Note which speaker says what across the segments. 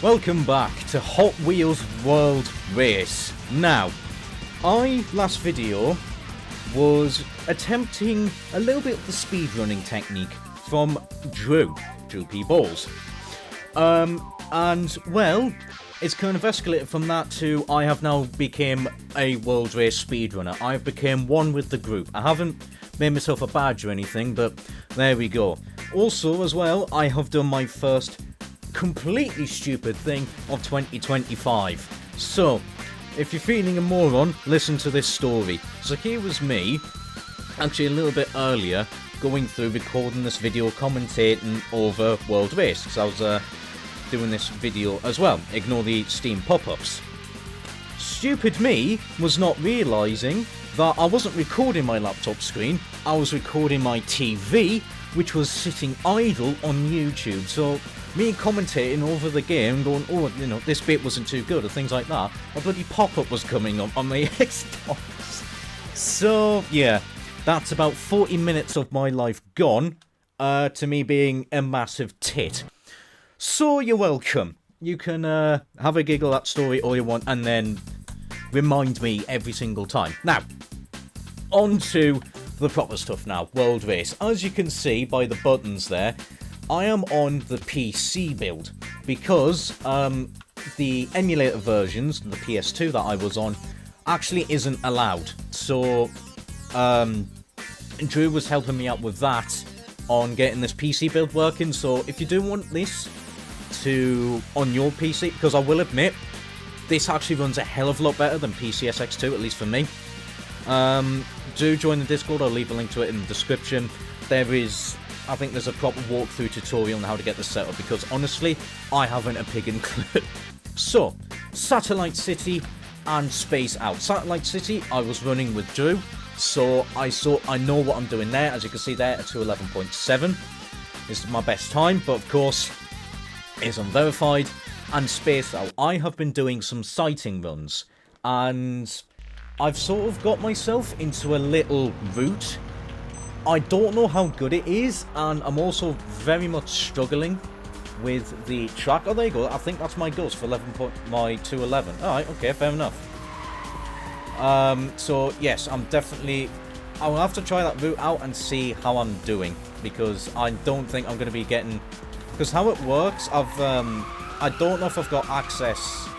Speaker 1: Welcome back to Hot Wheels World Race. Now, last video was attempting a little bit of the speedrunning technique from Drew P. Balls. And, well, it's kind of escalated from that to I have now become a World Race speedrunner. I've become one with the group. I haven't made myself a badge or anything, but there we go. Also, as well, I have done my first completely stupid thing of 2025. So, if you're feeling a moron, listen to this story. So here was me, actually a little bit earlier, going through recording this video, commentating over World Race, because I was doing this video as well. Ignore the Steam pop-ups. Stupid me was not realising that I wasn't recording my laptop screen, I was recording my TV, which was sitting idle on YouTube. So me commentating over the game, going, oh, you know, this bit wasn't too good, or things like that, a bloody pop-up was coming up on my Xbox. So, yeah, that's about 40 minutes of my life gone, to me being a massive tit. So, you're welcome. You can have a giggle at that story all you want, and then remind me every single time. Now, on to the proper stuff now, World Race. As you can see by the buttons there, I am on the PC build, because the emulator versions, the PS2 that I was on, actually isn't allowed. So, Drew was helping me out with that on getting this PC build working. So, if you do want this on your PC, because I will admit, this actually runs a hell of a lot better than PCSX2, at least for me. Do join the Discord, I'll leave a link to it in the description. I think there's a proper walkthrough tutorial on how to get this set up, because honestly, I haven't a pig in clue. So, Satellite City and Space Out. Satellite City, I was running with Drew, so I know what I'm doing there. As you can see there, a 2:11.7 is my best time, but of course, is unverified. And Space Out, I have been doing some sighting runs, and I've sort of got myself into a little route. I don't know how good it is, and I'm also very much struggling with the track. Oh, there you go. I think that's my ghost for my 2:11. Alright, okay, fair enough. So, yes, I'll have to try that route out and see how I'm doing, because I don't think I'm going to be getting... Because how it works, I don't know if I've got access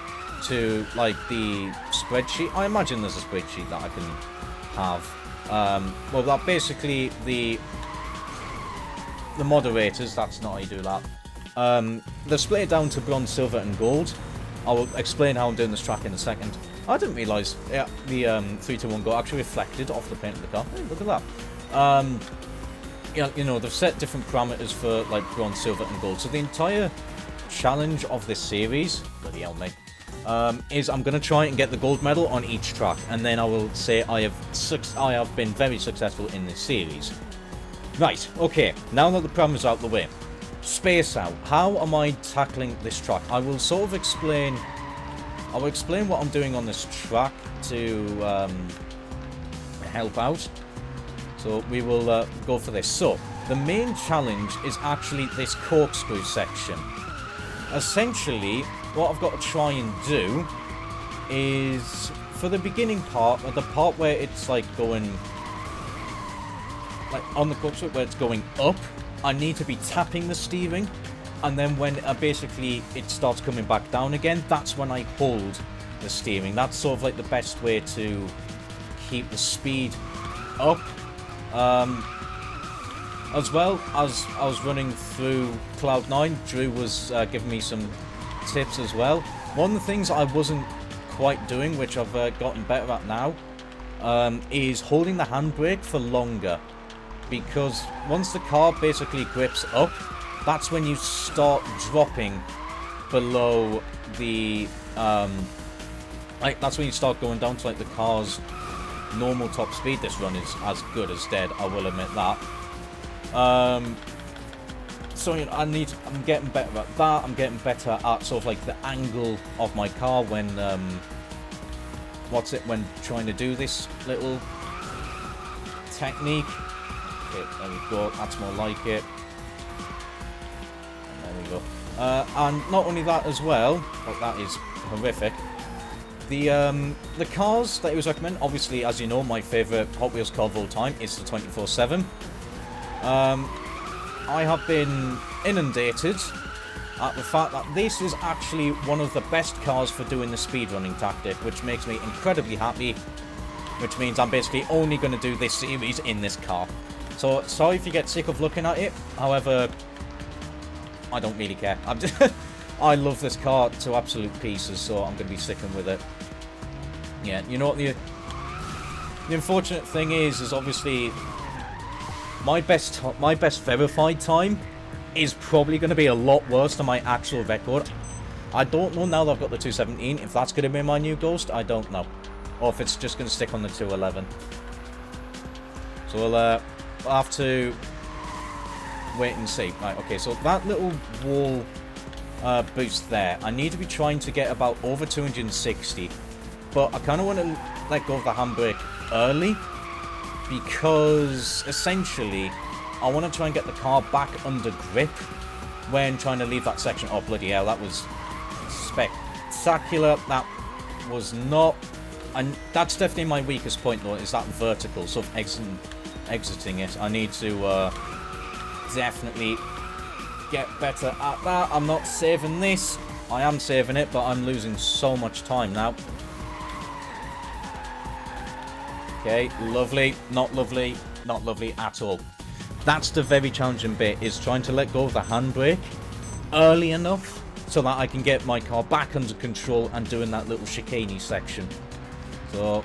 Speaker 1: to, like, the spreadsheet. I imagine there's a spreadsheet that I can have. Well, that basically, the moderators, that's not how you do that. They've split it down to bronze, silver, and gold. I will explain how I'm doing this track in a second. I didn't realise the 3-2-1 go actually reflected off the paint of the car. Hey, look at that. Yeah, you know, they've set different parameters for, like, bronze, silver, and gold. So the entire challenge of this series, bloody hell, mate, is I'm going to try and get the gold medal on each track, and then I will say I have been very successful in this series. Right, okay, now that the problem is out of the way, Space Out, how am I tackling this track? I will sort of explain what I'm doing on this track to help out. So we will go for this. So, the main challenge is actually this corkscrew section. Essentially, what I've got to try and do is, for the beginning part, or the part where it's like going, like on the corkscrew where it's going up, I need to be tapping the steering, and then when basically it starts coming back down again, that's when I hold the steering. That's sort of like the best way to keep the speed up. As well as I was running through Cloud9, Drew was giving me some tips as well. One of the things I wasn't quite doing, which I've gotten better at now, is holding the handbrake for longer. Because once the car basically grips up, that's when you start dropping below the... that's when you start going down to, like, the car's normal top speed. This run is as good as dead, I will admit that. So, you know, I'm getting better at that. I'm getting better at sort of like the angle of my car when when trying to do this little technique. Okay, there we go, that's more like it. And there we go. And not only that as well, but that is horrific. The cars that he was recommending, obviously, as you know, my favourite Hot Wheels car of all time is the 24/7. I have been inundated at the fact that this is actually one of the best cars for doing the speedrunning tactic, which makes me incredibly happy, which means I'm basically only going to do this series in this car. So, sorry if you get sick of looking at it, however, I don't really care. I love this car to absolute pieces, so I'm going to be sticking with it. Yeah, you know what the unfortunate thing is obviously my best verified time is probably going to be a lot worse than my actual record. I don't know now that I've got the 217 if that's going to be my new ghost. I don't know, or if it's just going to stick on the 211. So we'll have to wait and see. Right, okay, so that little wall boost there, I need to be trying to get about over 260, but I kind of want to let go of the handbrake early because essentially I want to try and get the car back under grip when trying to leave that section. Oh, bloody hell, that was spectacular. That was not, and that's definitely my weakest point though, is that vertical, so exiting it. I need to definitely get better at that. I'm not saving this. I am saving it, but I'm losing so much time now. Okay, lovely. Not lovely. Not lovely at all. That's the very challenging bit, is trying to let go of the handbrake early enough so that I can get my car back under control and doing that little chicane section. So,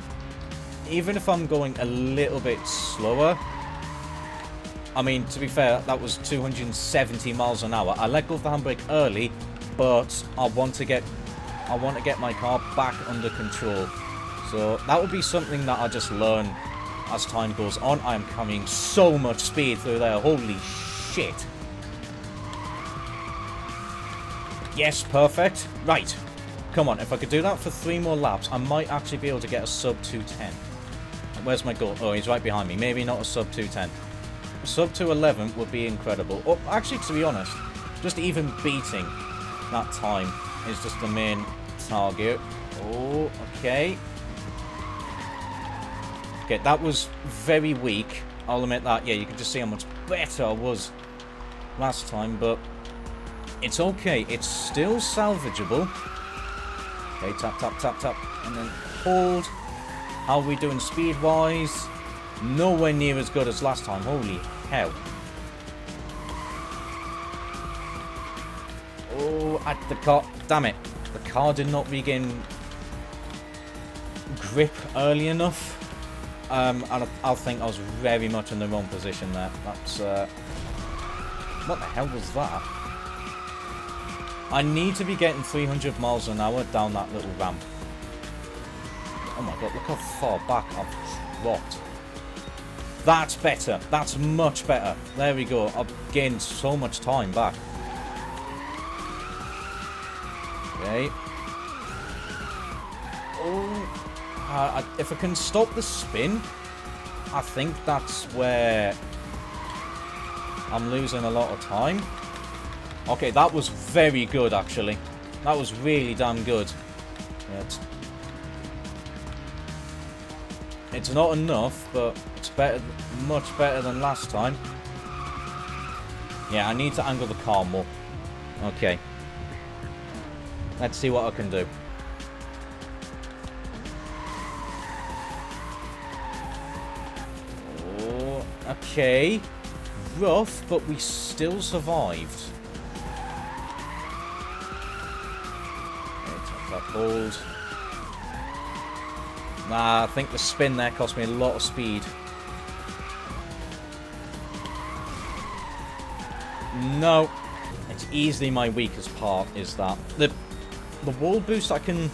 Speaker 1: even if I'm going a little bit slower, I mean, to be fair, that was 270 miles an hour. I let go of the handbrake early, but I want to get my car back under control. So that would be something that I just learn as time goes on. I am carrying so much speed through there. Holy shit. Yes, perfect. Right. Come on, if I could do that for 3 more laps, I might actually be able to get a sub 210. Where's my goal? Oh, he's right behind me. Maybe not a sub 210. A sub 211 would be incredible. Or actually, to be honest, just even beating that time is just the main target. Oh, okay. Okay, that was very weak. I'll admit that. Yeah, you can just see how much better I was last time, but it's okay. It's still salvageable. Okay, tap, tap, tap, tap, and then hold. How are we doing speed-wise? Nowhere near as good as last time. Holy hell. Oh, at the car. Damn it. The car did not regain grip early enough. And I think I was very much in the wrong position there. That's, what the hell was that? I need to be getting 300 miles an hour down that little ramp. Oh my god, look how far back I've dropped. That's better. That's much better. There we go. I've gained so much time back. Okay. Oh, if I can stop the spin, I think that's where I'm losing a lot of time. Okay, that was very good, actually. That was really damn good. Yeah, it's not enough, but it's better, much better than last time. Yeah, I need to angle the car more. Okay. Let's see what I can do. Oh, okay. Rough, but we still survived. Hold. Nah, I think the spin there cost me a lot of speed. No. It's easily my weakest part, is that. The wall boost I can...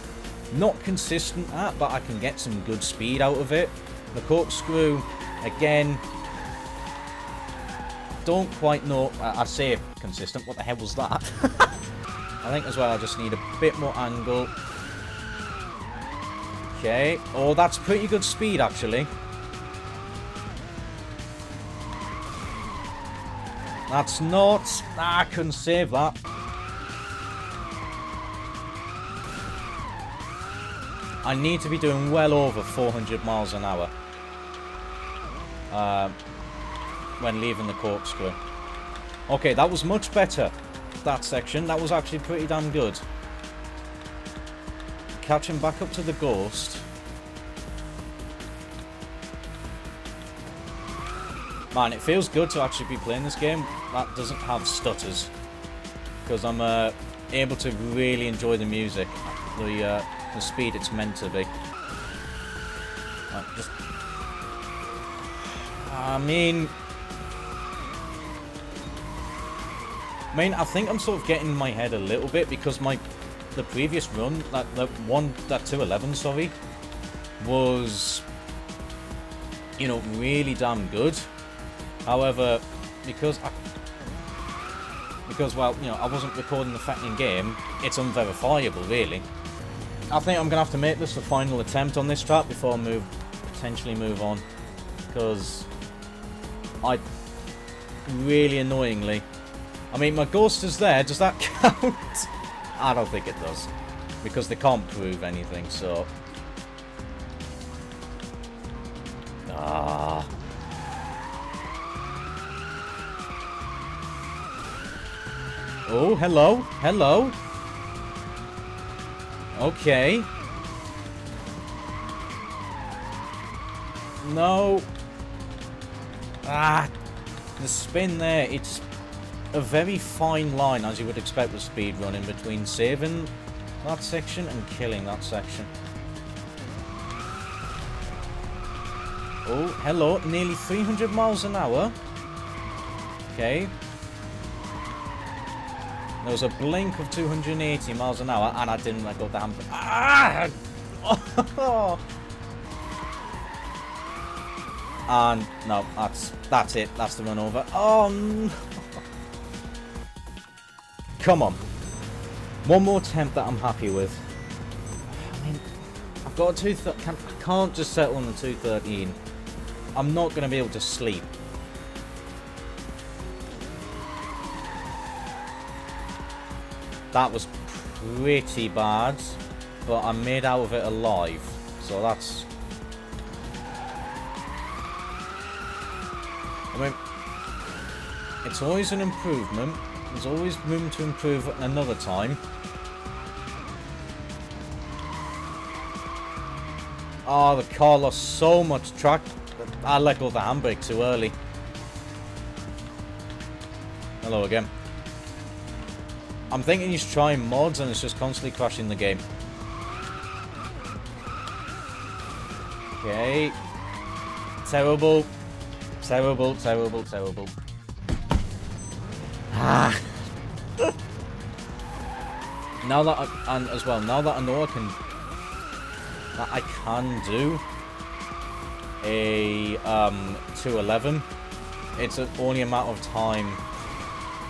Speaker 1: Not consistent at, but I can get some good speed out of it. The corkscrew, again... Don't quite know... I say consistent. What the hell was that? I think as well I just need a bit more angle. Okay. Oh, that's pretty good speed, actually. That's not... Ah, I couldn't save that. I need to be doing well over 400 miles an hour when leaving the corkscrew. Okay, that was much better, that section. That was actually pretty damn good. Catching back up to the ghost. Man, it feels good to actually be playing this game that doesn't have stutters. Because I'm able to really enjoy the music. The speed it's meant to be. I mean, I think I'm sort of getting in my head a little bit because the previous run, that 211, sorry, was, you know, really damn good. However, because well, you know, I wasn't recording the fact in game, it's unverifiable, really. I think I'm gonna have to make this the final attempt on this track before I potentially move on, because I really annoyingly. I mean, my ghost is there. Does that count? I don't think it does, because they can't prove anything. So, Oh, hello, hello. Okay. No. The spin there, it's a very fine line, as you would expect with speedrunning, between saving that section and killing that section. Oh, hello, nearly 300 miles an hour. Okay. There was a blink of 280 miles an hour, and I didn't let go of the handbrake. Oh. And no, that's it. That's the run over. Oh no. Come on. One more attempt that I'm happy with. I mean, I've got a I can't just settle on the 213. I'm not going to be able to sleep. That was pretty bad, but I made out of it alive. So that's... I mean, it's always an improvement. There's always room to improve at another time. Oh, the car lost so much track. I let go of the handbrake too early. Hello again. I'm thinking he's trying mods and it's just constantly crashing the game. Okay. Terrible. Terrible, terrible, terrible. Now that and as well, now that I know I can do a 211, it's only a matter of time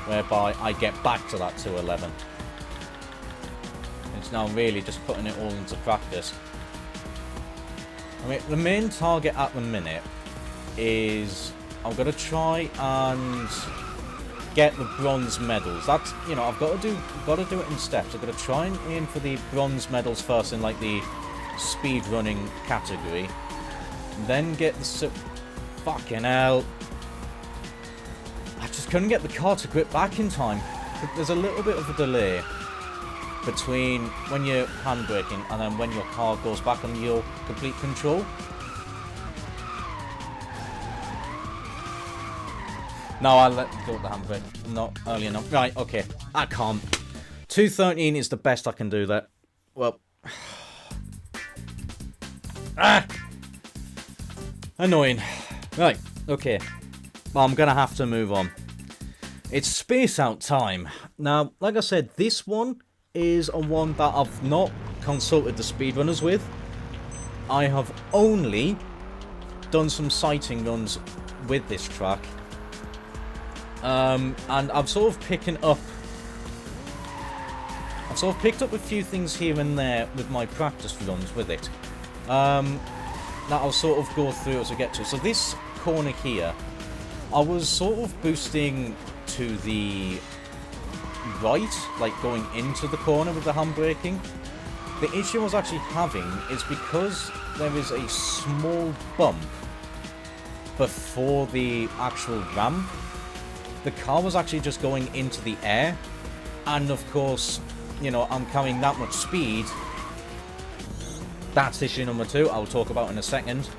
Speaker 1: whereby I get back to that 211. It's now really just putting it all into practice. I mean, the main target at the minute is I'm gonna try and get the bronze medals. That's, you know, I've got to do it in steps. I've got to try and aim for the bronze medals first in like the speedrunning category. Then get the fucking hell. I just couldn't get the car to grip back in time. There's a little bit of a delay between when you're handbraking and then when your car goes back on your complete control. No, I let go of the handbrake. Not early enough. Right, okay. I can't. 213 is the best I can do that. Well. Annoying. Right, okay. Well, I'm gonna have to move on. It's space out time. Now, like I said, this one is a one that I've not consulted the speedrunners with. I have only done some sighting runs with this track. And I've sort of picked up a few things here and there with my practice runs with it. That I'll sort of go through as I get to. So this corner here, I was sort of boosting to the right, like going into the corner with the handbraking. The issue I was actually having is because there is a small bump before the actual ramp, the car was actually just going into the air, and of course, you know, I'm carrying that much speed. That's issue number 2, I'll talk about in a second.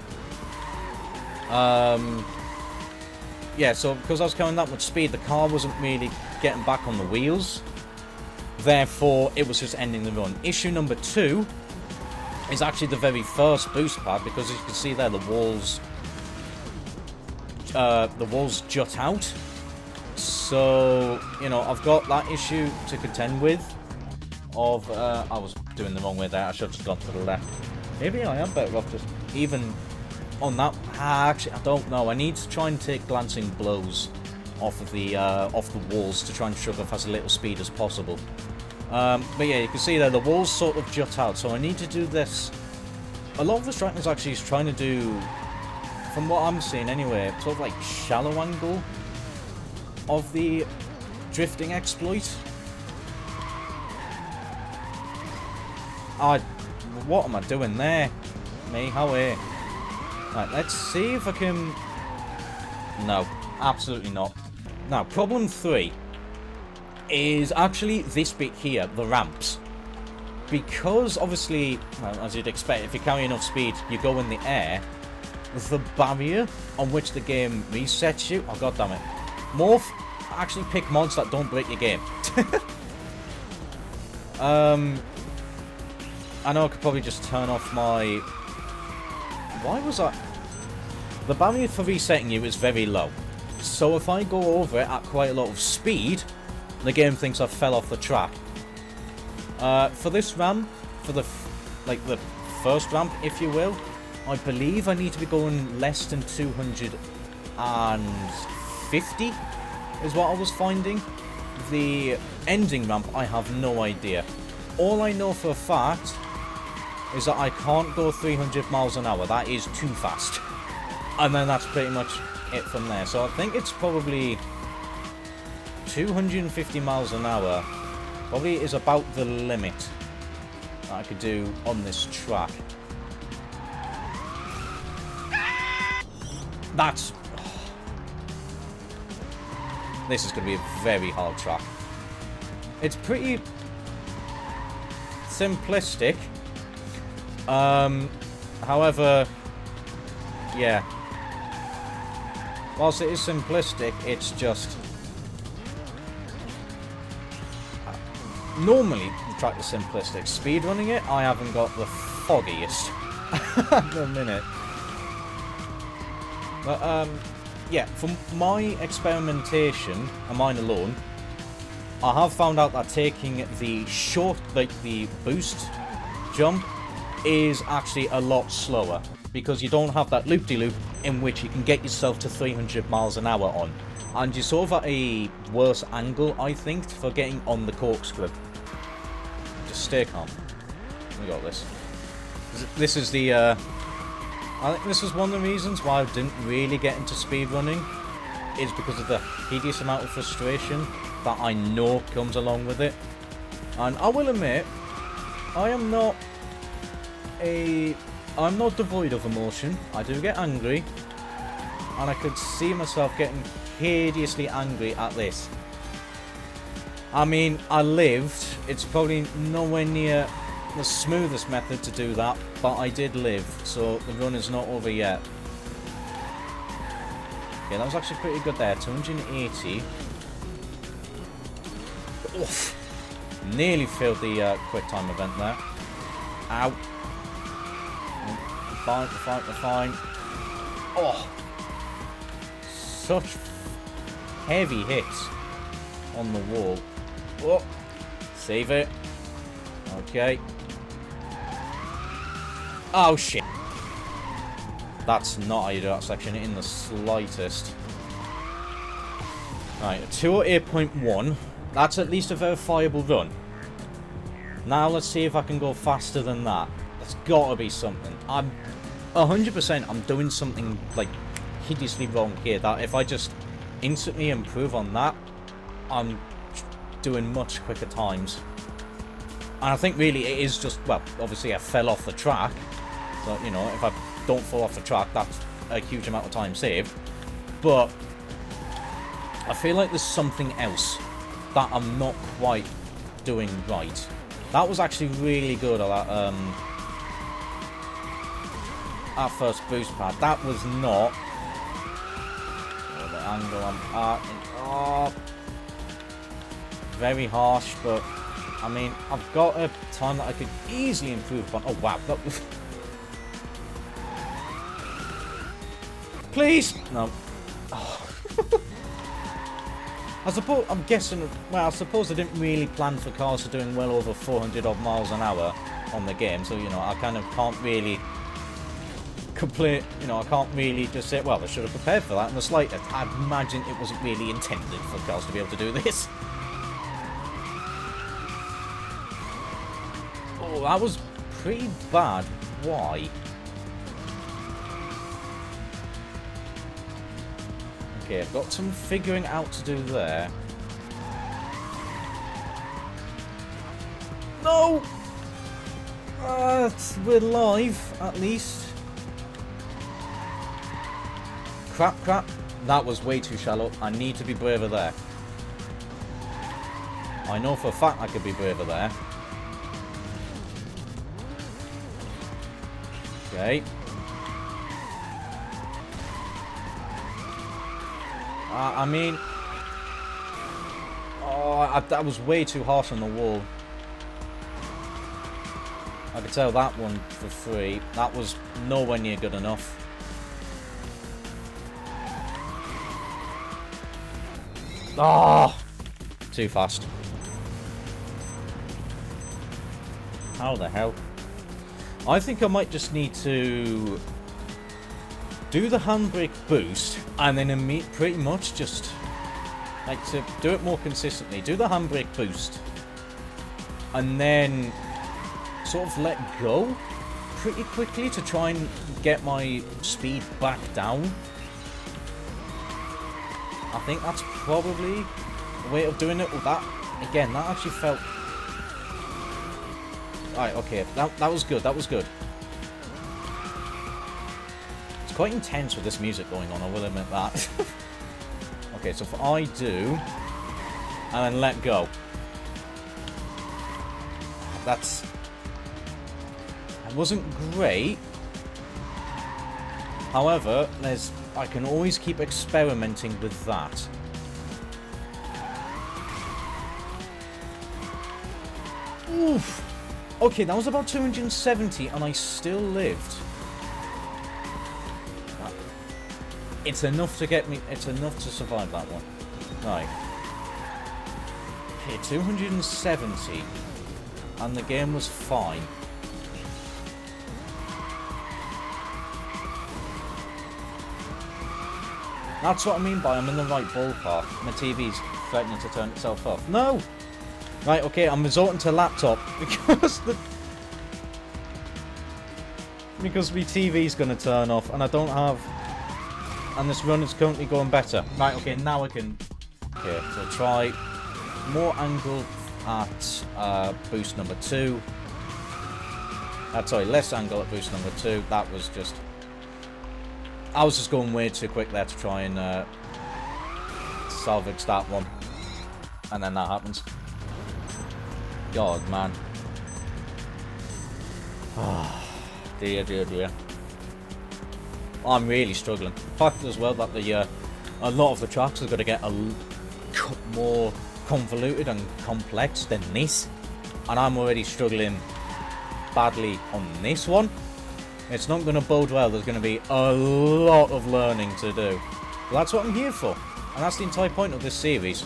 Speaker 1: Yeah, so because I was carrying that much speed, the car wasn't really getting back on the wheels. Therefore, it was just ending the run. Issue number 2 is actually the very first boost pad, because as you can see there, the walls jut out. So, you know, I've got that issue to contend with. I was doing the wrong way there. I should have just gone to the left. Maybe I am better off just even on that. Actually, I don't know. I need to try and take glancing blows off of the walls to try and shove off as little speed as possible. But yeah, you can see there the walls sort of jut out, so I need to do this. A lot of the strikers actually is trying to do, from what I'm seeing anyway, sort of like shallow angle of the drifting exploit. What am I doing there? Me, how are you? Right, let's see if I can... No, absolutely not. Now, problem 3 is actually this bit here, the ramps. Because, obviously, well, as you'd expect, if you carry enough speed, you go in the air, the barrier on which the game resets you... Oh, god damn it. Morph, actually pick mods that don't break your game. I know I could probably just turn off my... Why was I... The barrier for resetting you is very low. So if I go over it at quite a lot of speed, the game thinks I fell off the track. For this ramp, for the first ramp, if you will, I believe I need to be going less than 250 is what I was finding. The ending ramp, I have no idea. All I know for a fact is that I can't go 300 miles an hour. That is too fast. And then that's pretty much it from there. So I think it's probably 250 miles an hour. Probably is about the limit that I could do on this track. That's... This is going to be a very hard track. It's pretty simplistic. However, yeah. Whilst it is simplistic, it's just... Normally, the track is simplistic. Speedrunning it, I haven't got the foggiest at the minute. But, yeah, from my experimentation, and mine alone, I have found out that taking the the boost jump is actually a lot slower, because you don't have that loop-de-loop in which you can get yourself to 300 miles an hour on. And you're sort of at a worse angle, I think, for getting on the corkscrew. Just stay calm. We got this. This is the, I think this is one of the reasons why I didn't really get into speedrunning, is because of the hideous amount of frustration that I know comes along with it. And I will admit, I'm not devoid of emotion. I do get angry, and I could see myself getting hideously angry at this. I mean, I lived. It's probably nowhere near the smoothest method to do that, but I did live, so the run is not over yet. Okay, that was actually pretty good there. 280. Oof. Nearly failed the quick time event there. Ow. We're fine. Oh. Such heavy hits on the wall. Oh. Save it. Okay. Oh, shit. That's not how you do that section in the slightest. Right, 208.1. That's at least a verifiable run. Now let's see if I can go faster than that. There's gotta be something. I'm 100% I'm doing something like hideously wrong here, that if I just instantly improve on that, I'm doing much quicker times. And I think really it is just, well, obviously I fell off the track. So, you know, if I don't fall off the track, that's a huge amount of time saved. But I feel like there's something else that I'm not quite doing right. That was actually really good at that first boost pad. That was not the angle I'm at. Oh, very harsh, but I mean, I've got a time that I could easily improve upon. Oh wow, that was... Please! No. Oh. I'm guessing, well, I suppose I didn't really plan for cars to doing well over 400 odd miles an hour on the game, so, you know, I kind of can't really complain, you know, I can't really just say, well, I should have prepared for that in the slightest. I imagine it wasn't really intended for cars to be able to do this. Oh, that was pretty bad. Why? Okay, I've got some figuring out to do there. No! We're live, at least. Crap. That was way too shallow. I need to be braver there. I know for a fact I could be braver there. Okay. I mean... Oh, that was way too harsh on the wall. I could tell that one for free. That was nowhere near good enough. Ah! Oh, too fast. How the hell? I think I might just need to do the handbrake boost and then pretty much just like to do it more consistently. Do the handbrake boost and then sort of let go pretty quickly to try and get my speed back down. I think that's probably the way of doing it. Well, that again, that actually felt... Alright, okay, that was good, that was good. It's quite intense with this music going on, I will admit that. Okay, so if I do, and then let go. That wasn't great. However, I can always keep experimenting with that. Oof. Okay, that was about 270 and I still lived. It's enough to get me, it's enough to survive that one. Right. Okay, 270. And the game was fine. That's what I mean by I'm in the right ballpark. My TV's threatening to turn itself off. No! Right, okay, I'm resorting to laptop because because my TV's going to turn off and I don't have... And this run is currently going better. Right, okay, now I can... Okay, so try more angle at boost number 2. Sorry, less angle at boost number 2. That was just... I was just going way too quick there to try and salvage that one. And then that happens. God, man. Oh, dear. I'm really struggling. The fact as well that a lot of the tracks are going to get more convoluted and complex than this. And I'm already struggling badly on this one. It's not going to bode well. There's going to be a lot of learning to do. But that's what I'm here for. And that's the entire point of this series.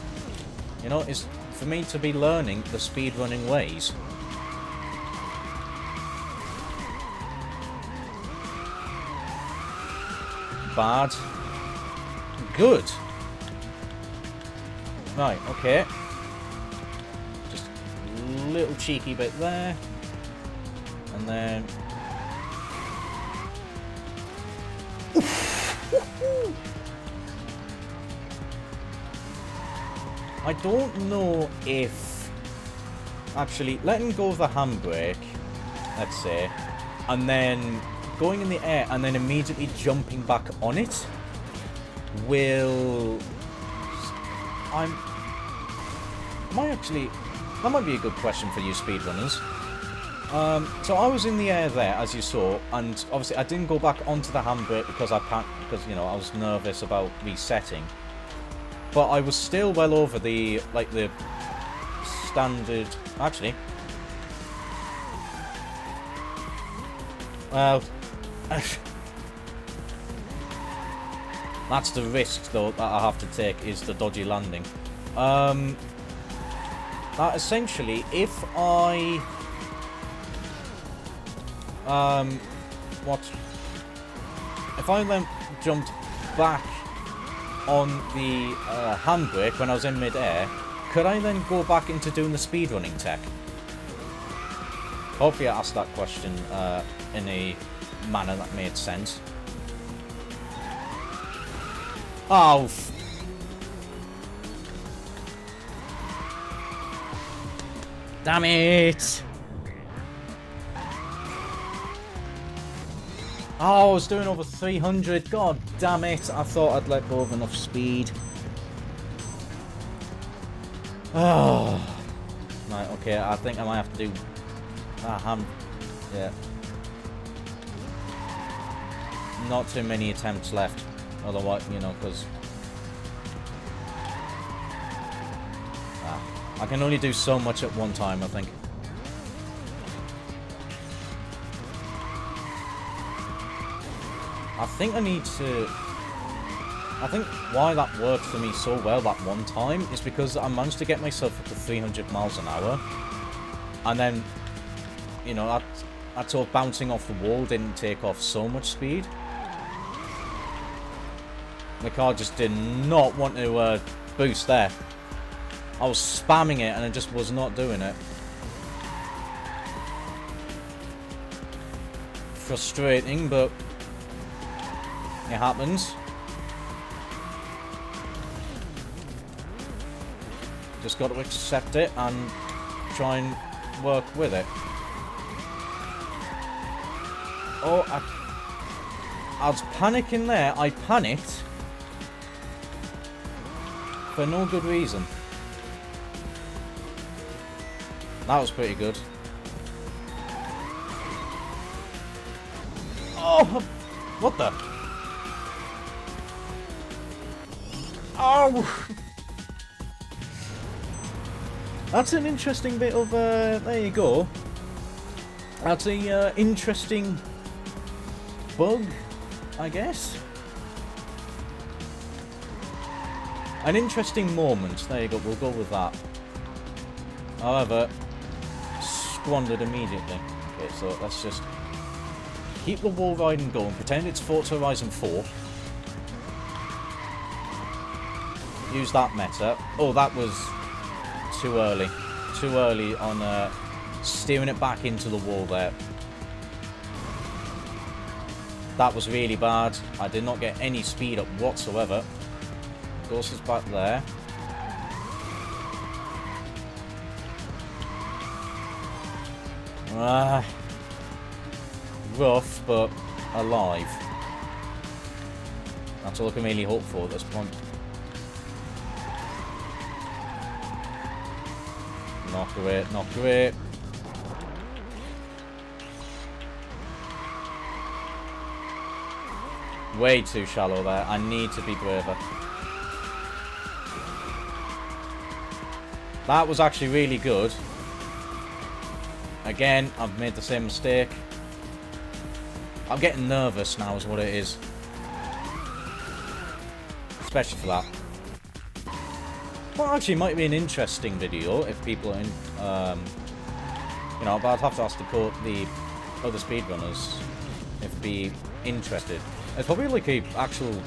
Speaker 1: You know, is for me to be learning the speedrunning ways. Bad. Good. Right, okay. Just a little cheeky bit there. And then... I don't know if actually letting go of the handbrake, let's say, and then going in the air and then immediately jumping back on it will... That might be a good question for you speedrunners. So I was in the air there, as you saw, and obviously I didn't go back onto the handbrake because you know, I was nervous about resetting. But I was still well over the standard... Actually... Well... That's the risk, though, that I have to take, is the dodgy landing. That essentially, if I... If I then jumped back on the handbrake when I was in mid-air, could I then go back into doing the speedrunning tech? Hopefully I asked that question in a manner that made sense. Oh, damn it! Oh, I was doing over 300. God damn it! I thought I'd let go of enough speed. Oh, right. Okay, I think I might have to do yeah. Not too many attempts left. Otherwise, you know, because I can only do so much at one time, I think. I think I need to... I think why that worked for me so well that one time is because I managed to get myself up to 300 miles an hour. And then, you know, that sort of bouncing off the wall didn't take off so much speed. The car just did not want to boost there. I was spamming it and it just was not doing it. Frustrating, but it happens. Just got to accept it and try and work with it. Oh, I was panicking there. I panicked for no good reason. That was pretty good. Oh, what the? Oh! That's an interesting bit of, there you go. That's a interesting bug, I guess. An interesting moment. There you go, we'll go with that. However, squandered immediately. Okay, so let's just keep the wall riding going. Pretend it's Forza Horizon 4. Use that meta. Oh, that was too early. Too early on steering it back into the wall there. That was really bad. I did not get any speed up whatsoever. Ghost is back there. Rough, but alive. That's all I can really hope for at this point. Not great, not great. Way too shallow there. I need to be braver. That was actually really good. Again, I've made the same mistake. I'm getting nervous now is what it is. Especially for that. Well, actually, it might be an interesting video if people are in, you know, but I'd have to ask the other speedrunners if they'd be interested. It's probably like a actual,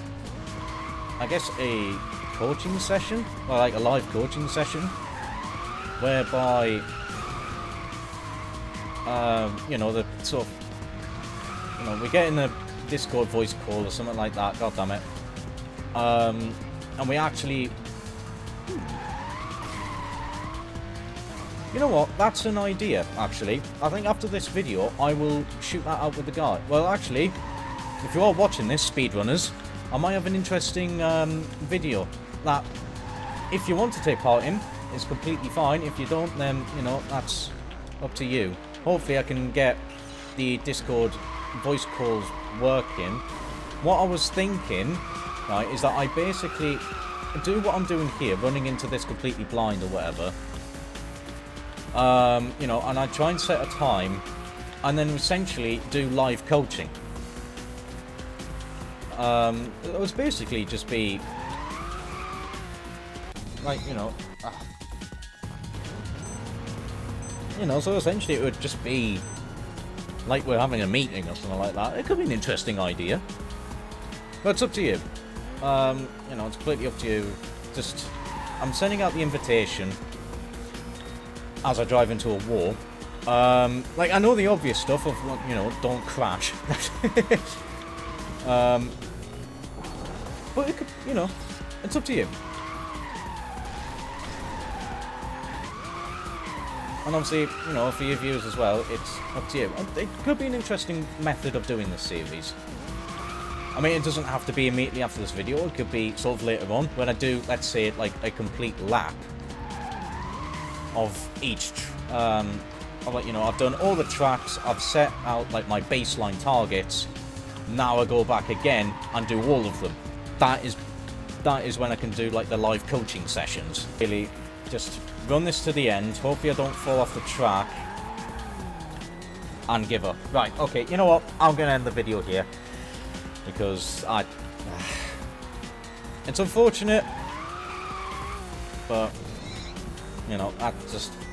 Speaker 1: I guess, a coaching session, or like a live coaching session, whereby, you know, the sort of, you know, we get in a Discord voice call or something like that. God damn it. And we actually, You know what? That's an idea, actually. I think after this video, I will shoot that out with the guy. Well, actually, if you are watching this, speedrunners, I might have an interesting video that, if you want to take part in, is completely fine. If you don't, then, you know, that's up to you. Hopefully I can get the Discord voice calls working. What I was thinking, right, is that I basically do what I'm doing here, running into this completely blind or whatever. You know, and I try and set a time, and then essentially do live coaching. It was basically just be, like, so essentially it would just be like we're having a meeting or something like that. It could be an interesting idea, but it's up to you. You know, it's completely up to you. Just, I'm sending out the invitation as I drive into a wall. Like, I know the obvious stuff of, you know, don't crash. But it could, you know, it's up to you. And obviously, you know, for your viewers as well, it's up to you. It could be an interesting method of doing this series. I mean, it doesn't have to be immediately after this video. It could be sort of later on when I do, let's say, like a complete lap of each. You know, I've done all the tracks. I've set out like my baseline targets. Now I go back again and do all of them. That is when I can do like the live coaching sessions. Really, just run this to the end. Hopefully I don't fall off the track and give up. Right, okay, you know what? I'm going to end the video here. Because it's unfortunate. But, you know,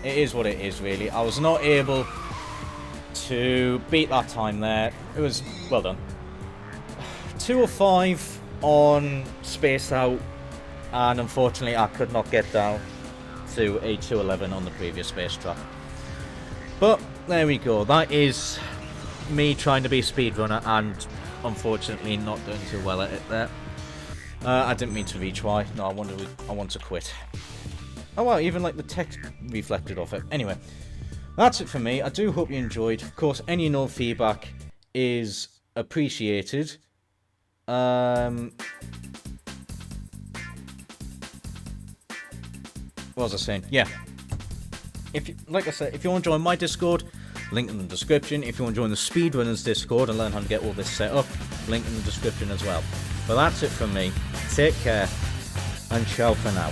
Speaker 1: it is what it is, really. I was not able to beat that time there. It was, well done. 2:05 on Spaced Out. And unfortunately, I could not get down to a 2:11 on the previous space track. But there we go. That is me trying to be a speedrunner and unfortunately not doing too well at it there. I didn't mean to retry. No, I want to quit. Oh well, even like the text reflected off it. Anyway, that's it for me. I do hope you enjoyed. Of course, any and all feedback is appreciated. What was I saying? Yeah. Like I said, if you want to join my Discord, link in the description. If you want to join the Speedrunners Discord and learn how to get all this set up, link in the description as well. But that's it from me. Take care, and ciao for now.